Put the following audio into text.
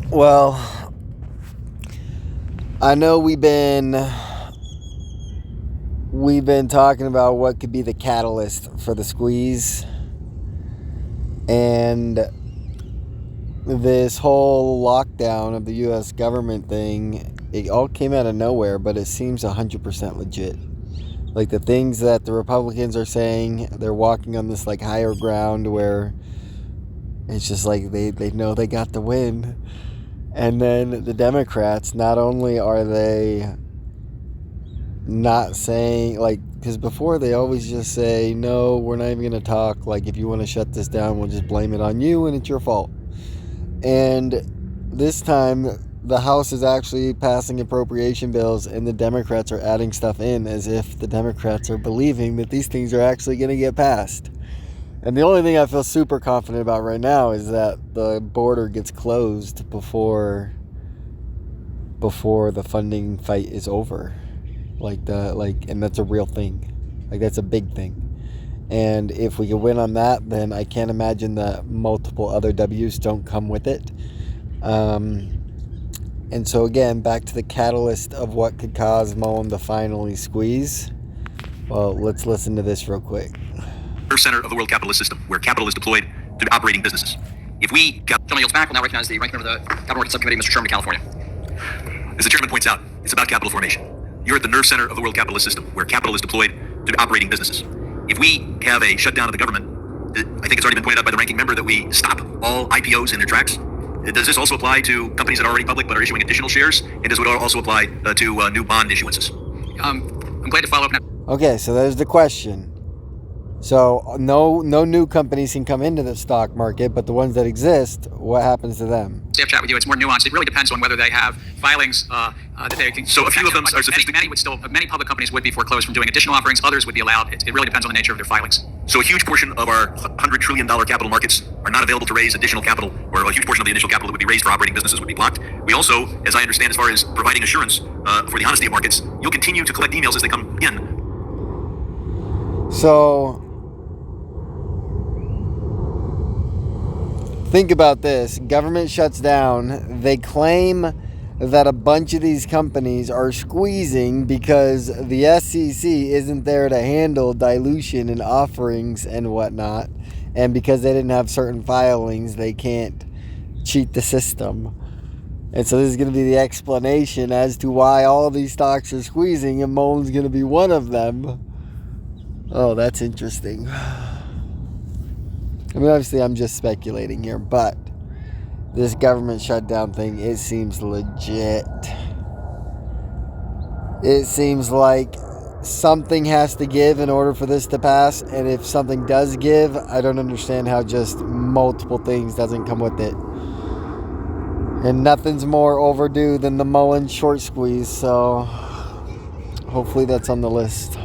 Well, I know we've been talking about what could be the catalyst for the squeeze, and this whole lockdown of the U.S. government thing, it all came out of nowhere, but it seems 100% legit. Like the things that the Republicans are saying, they're walking on this like higher ground where it's just like they know they got the win. And then the Democrats, not only are they not saying, like, because before they always just say, no, we're not even going to talk. Like, if you want to shut this down, we'll just blame it on you and it's your fault. And this time, the House is actually passing appropriation bills and the Democrats are adding stuff in as if the Democrats are believing that these things are actually going to get passed. And the only thing I feel super confident about right now is that the border gets closed before the funding fight is over. And that's a real thing. Like, that's a big thing. And if we can win on that, then I can't imagine that multiple other W's don't come with it. And so again, back to the catalyst of what could cause MULN to finally squeeze. Well, let's listen to this real quick. Center of the world capitalist system, where capital is deployed to operating businesses. If we... Gentleman yields back. We'll now recognize the ranking member of the Capital Markets Subcommittee, Mr. Sherman, California. As the chairman points out, it's about capital formation. You're at the nerve center of the world capitalist system, where capital is deployed to operating businesses. If we have a shutdown of the government, I think it's already been pointed out by the ranking member that we stop all IPOs in their tracks. Does this also apply to companies that are already public but are issuing additional shares? And does it also apply to new bond issuances? I'm glad to follow up now. Okay, so there's the question. So no new companies can come into the stock market, but the ones that exist, what happens to them? Staff chat with you. It's more nuanced. It really depends on whether they have filings that they can. So a few of them are sophisticated. Many public companies would be foreclosed from doing additional offerings. Others would be allowed. It really depends on the nature of their filings. So a huge portion of our $100 trillion capital markets are not available to raise additional capital, or a huge portion of the initial capital that would be raised for operating businesses would be blocked. We also, as I understand, as far as providing assurance for the honesty of markets, you'll continue to collect emails as they come in. So think about this. Government shuts down. They claim that a bunch of these companies are squeezing because the SEC isn't there to handle dilution and offerings and whatnot. And because they didn't have certain filings, they can't cheat the system. And so this is going to be the explanation as to why all these stocks are squeezing, and MULN's going to be one of them. Oh, that's interesting. I mean, obviously, I'm just speculating here, but this government shutdown thing, it seems legit. It seems like something has to give in order for this to pass, and if something does give, I don't understand how just multiple things doesn't come with it. And nothing's more overdue than the MULN short squeeze, so hopefully that's on the list.